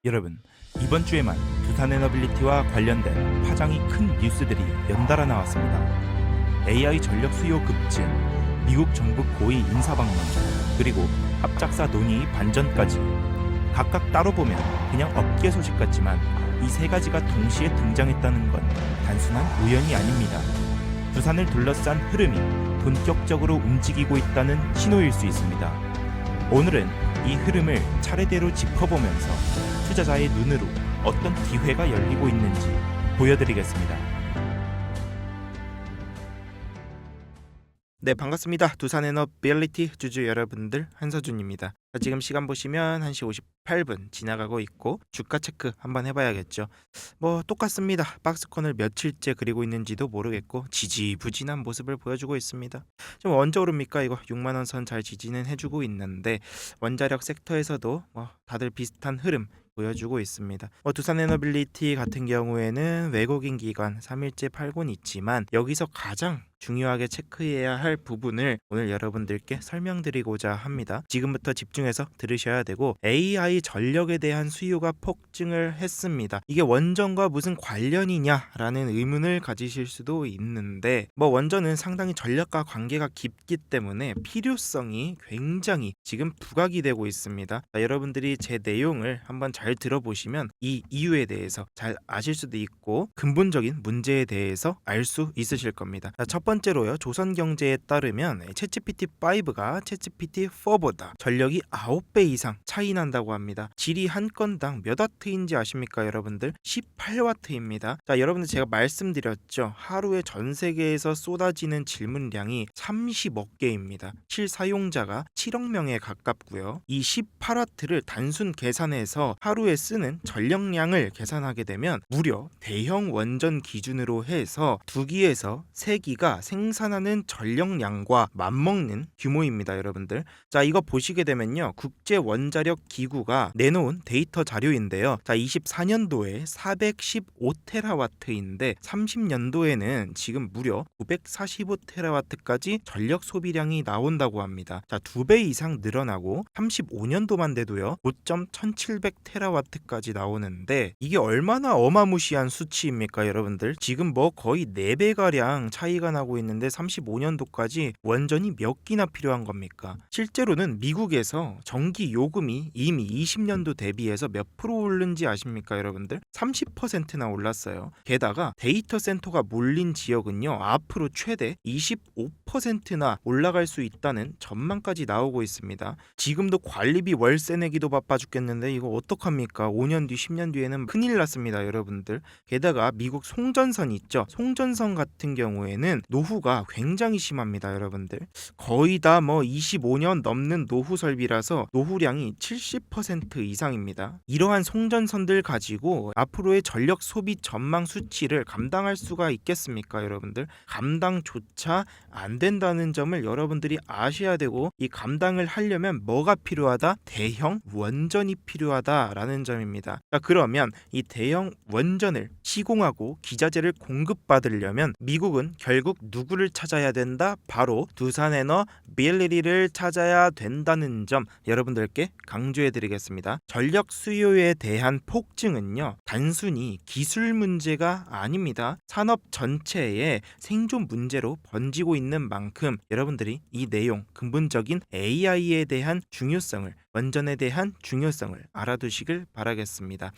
여러분, 이번 주에만 두산 에너빌리티와 관련된 파장이 큰 뉴스들이 연달아 나왔습니다. AI 전력 수요 급증, 미국 정부 고위 인사 방문, 그리고 합작사 논의 반전까지 각각 따로 보면 그냥 업계 소식 같지만 이 세 가지가 동시에 등장했다는 건 단순한 우연이 아닙니다. 두산을 둘러싼 흐름이 본격적으로 움직이고 있다는 신호일 수 있습니다. 오늘은 이 흐름을 차례대로 짚어보면서 투자자의 눈으로 어떤 기회가 열리고 있는지 보여드리겠습니다. 네, 반갑습니다. 두산 에너빌리티 주주 여러분들, 한서준입니다. 지금 시간 보시면 1시 58분 지나가고 있고 주가 체크 한번 해봐야겠죠. 똑같습니다. 박스권을 며칠째 그리고 있는지도 모르겠고 지지부진한 모습을 보여주고 있습니다. 좀 언제 오릅니까? 이거 6만원 선 잘 지지는 해주고 있는데 원자력 섹터에서도 다들 비슷한 흐름 보여주고 있습니다. 두산 에너빌리티 같은 경우에는 외국인 기관 3일째 팔고는 있지만 여기서 가장 중요하게 체크해야 할 부분을 오늘 여러분들께 설명드리고자 합니다. 지금부터 집중해서 들으셔야 되고, AI 전력에 대한 수요가 폭증을 했습니다. 이게 원전과 무슨 관련이냐라는 의문을 가지실 수도 있는데, 원전은 상당히 전력과 관계가 깊기 때문에 필요성이 굉장히 지금 부각이 되고 있습니다. 여러분들이 제 내용을 한번 잘 들어보시면 이 이유에 대해서 잘 아실 수도 있고 근본적인 문제에 대해서 알 수 있으실 겁니다. 첫 번째로요, 조선경제에 따르면 챗GPT5가 챗GPT4보다 전력이 9배 이상 차이 난다고 합니다. 질이 한 건당 몇 와트인지 아십니까 여러분들? 18와트입니다. 여러분들 제가 말씀드렸죠. 하루에 전 세계에서 쏟아지는 질문량이 30억 개입니다. 실사용자가 7억 명에 가깝고요. 이 18와트를 단순 계산해서 하루에 쓰는 전력량을 계산하게 되면 무려 대형 원전 기준으로 해서 2기에서 3기가 생산하는 전력량과 맞먹는 규모입니다, 여러분들. 이거 보시게 되면요, 국제원자력기구가 내놓은 데이터 자료인데요. 24년도에 415테라와트인데 30년도에는 지금 무려 945테라와트까지 전력 소비량이 나온다고 합니다. 2배 이상 늘어나고 35년도만 돼도요 5.1700테라와트까지 나오는데 이게 얼마나 어마무시한 수치입니까, 여러분들? 지금 거의 4배가량 차이가 나고 있는데 35년도까지 원전이 몇 기나 필요한 겁니까? 실제로는 미국에서 전기 요금이 이미 20년도 대비해서 몇 프로 오른지 아십니까, 여러분들? 30%나 올랐어요. 게다가 데이터 센터가 몰린 지역은요 앞으로 최대 25%나 올라갈 수 있다는 전망까지 나오고 있습니다. 지금도 관리비 월세 내기도 바빠 죽겠는데 이거 어떡합니까? 5년 뒤 10년 뒤에는 큰일 났습니다, 여러분들. 게다가 미국 송전선 있죠. 송전선 같은 경우에는 노후가 굉장히 심합니다, 여러분들. 거의 다 25년 넘는 노후 설비라서 노후량이 70% 이상입니다. 이러한 송전선들 가지고 앞으로의 전력 소비 전망 수치를 감당할 수가 있겠습니까, 여러분들? 감당조차 안 된다는 점을 여러분들이 아셔야 되고, 이 감당을 하려면 뭐가 필요하다? 대형 원전이 필요하다라는 점입니다. 그러면 이 대형 원전을 시공하고 기자재를 공급받으려면 미국은 결국 누구를 찾아야 된다? 바로 두산에너빌리티를 찾아야 된다는 점 여러분들께 강조해 드리겠습니다. 전력 수요에 대한 폭증은요 단순히 기술 문제가 아닙니다. 산업 전체의 생존 문제로 번지고 있는 만큼 여러분들이 이 내용, 근본적인 AI에 대한 중요성을, 원전에 대한 중요성을 알아두시길 바라겠습니다.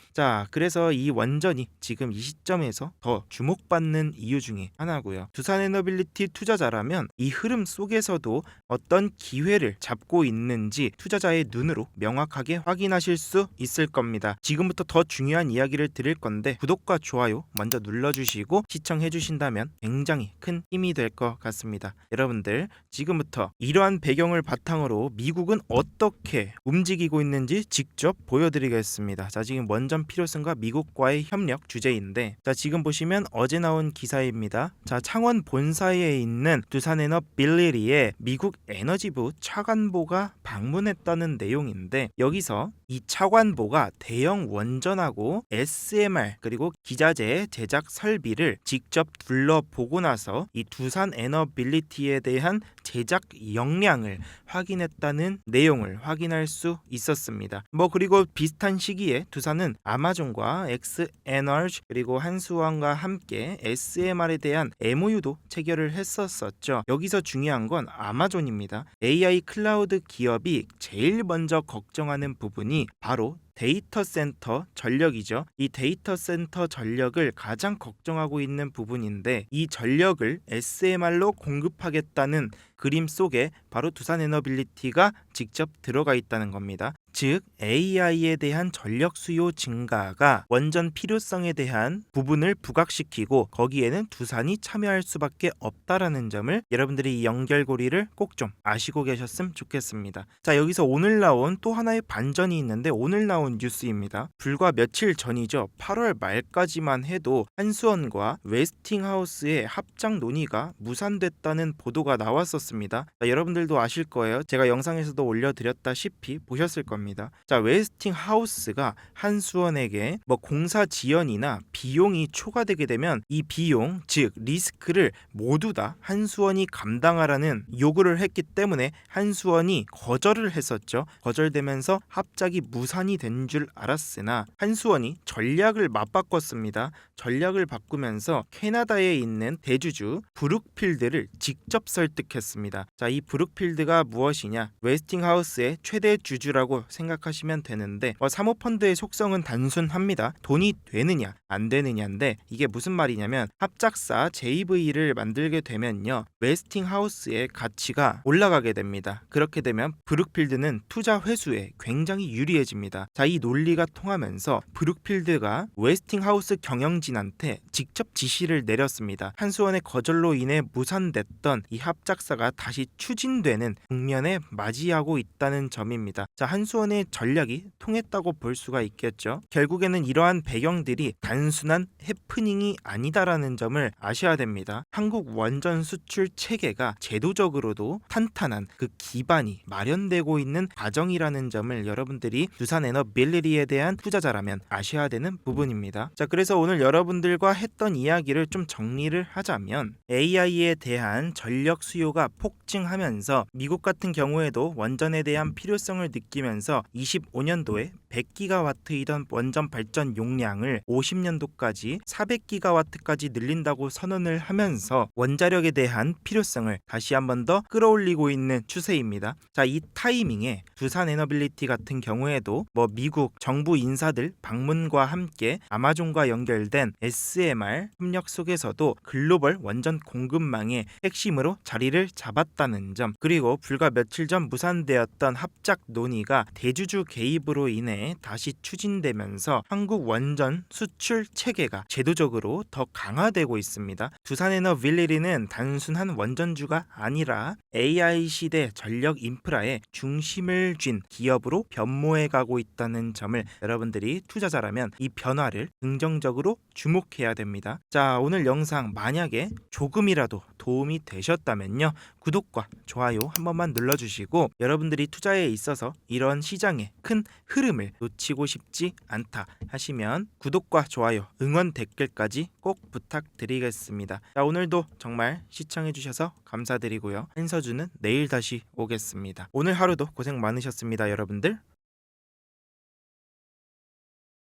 그래서 이 원전이 지금 이 시점에서 더 주목받는 이유 중에 하나고요. 두산 에너빌리티 투자자라면 이 흐름 속에서도 어떤 기회를 잡고 있는지 투자자의 눈으로 명확하게 확인하실 수 있을 겁니다. 지금부터 더 중요한 이야기를 드릴 건데 구독과 좋아요 먼저 눌러주시고 시청해 주신다면 굉장히 큰 힘이 될 것 같습니다. 여러분들, 지금부터 이러한 배경을 바탕으로 미국은 어떻게 움직이고 있는지 직접 보여드리겠습니다. 지금 원전 필요성과 미국과의 협력 주제인데, 지금 보시면 어제 나온 기사입니다. 창원 본사에 있는 두산 에너빌리티에 미국 에너지부 차관보가 방문했다는 내용인데, 여기서 이 차관보가 대형 원전하고 SMR 그리고 기자재 제작 설비를 직접 둘러보고 나서 이 두산 에너빌리티에 대한 제작 역량을 확인했다는 내용을 확인할 수 있었습니다. 그리고 비슷한 시기에 두산은 아마존과 엑스에너지 그리고 한수원과 함께 SMR에 대한 MOU도 체결을 했었었죠. 여기서 중요한 건 아마존입니다. AI 클라우드 기업이 제일 먼저 걱정하는 부분이 바로 데이터 센터 전력이죠. 이 데이터 센터 전력을 가장 걱정하고 있는 부분인데, 이 전력을 SMR로 공급하겠다는 그림 속에 바로 두산에너빌리티가 직접 들어가 있다는 겁니다. 즉 AI에 대한 전력 수요 증가가 원전 필요성에 대한 부분을 부각시키고 거기에는 두산이 참여할 수밖에 없다라는 점을 여러분들이 이 연결고리를 꼭 좀 아시고 계셨으면 좋겠습니다. 자, 여기서 오늘 나온 또 하나의 반전이 있는데, 오늘 나온 뉴스입니다. 불과 며칠 전이죠. 8월 말까지만 해도 한수원과 웨스팅하우스의 합작 논의가 무산됐다는 보도가 나왔었습니다. 자, 여러분들도 아실 거예요. 제가 영상에서도 올려드렸다시피 보셨을 겁니다. 자, 웨스팅하우스가 한수원에게 공사 지연이나 비용이 초과되게 되면 이 비용, 즉 리스크를 모두 다 한수원이 감당하라는 요구를 했기 때문에 한수원이 거절을 했었죠. 거절되면서 합작이 무산이 된 줄 알았으나 한수원이 전략을 맞바꿨습니다. 전략을 바꾸면서 캐나다에 있는 대주주 브룩필드를 직접 설득했습니다. 자, 이 브룩필드가 무엇이냐? 웨스팅하우스의 최대 주주라고 생각하시면 되는데, 사모펀드의 속성은 단순합니다. 돈이 되느냐 안 되느냐인데, 이게 무슨 말이냐면 합작사 JV를 만들게 되면요, 웨스팅하우스의 가치가 올라가게 됩니다. 그렇게 되면 브룩필드는 투자 회수에 굉장히 유리해집니다. 자, 이 논리가 통하면서 브룩필드가 웨스팅하우스 경영진한테 직접 지시를 내렸습니다. 한수원의 거절로 인해 무산됐던 이 합작사가 다시 추진되는 국면에 맞이하고 있다는 점입니다. 자, 한수원의 전략이 통했다고 볼 수가 있겠죠. 결국에는 이러한 배경들이 단순한 해프닝이 아니다라는 점을 아셔야 됩니다. 한국 원전 수출 체계가 제도적으로도 탄탄한 그 기반이 마련되고 있는 과정이라는 점을 여러분들이 두산에너빌리티에 대한 투자자라면 아셔야 되는 부분입니다. 자, 그래서 오늘 여러분들과 했던 이야기를 좀 정리를 하자면, AI에 대한 전력 수요가 폭증하면서 미국 같은 경우에도 원전에 대한 필요성을 느끼면서 25년도에 100기가와트이던 원전 발전 용량을 50년도까지 400기가와트까지 늘린다고 선언을 하면서 원자력에 대한 필요성을 다시 한 번 더 끌어올리고 있는 추세입니다. 자, 이 타이밍에 두산에너빌리티 같은 경우에도 미국 정부 인사들 방문과 함께 아마존과 연결된 SMR 협력 속에서도 글로벌 원전 공급망의 핵심으로 자리를 잡았다는 점, 그리고 불과 며칠 전 무산되었던 합작 논의가 대주주 개입으로 인해 다시 추진되면서 한국 원전 수출 체계가 제도적으로 더 강화되고 있습니다. 두산에너빌리티는 단순한 원전주가 아니라 AI 시대 전력 인프라에 중심을 쥔 기업으로 변모해 가고 있다는 점을 여러분들이 투자자라면 이 변화를 긍정적으로 주목해야 됩니다. 자, 오늘 영상 만약에 조금이라도 도움이 되셨다면요, 구독과 좋아요 한 번만 눌러주시고, 여러분들이 투자에 있어서 이런 시장의 큰 흐름을 놓치고 싶지 않다 하시면 구독과 좋아요, 응원 댓글까지 꼭 부탁드리겠습니다. 자, 오늘도 정말 시청해주셔서 감사드리고요. 한서준은 내일 다시 오겠습니다. 오늘 하루도 고생 많으셨습니다, 여러분들.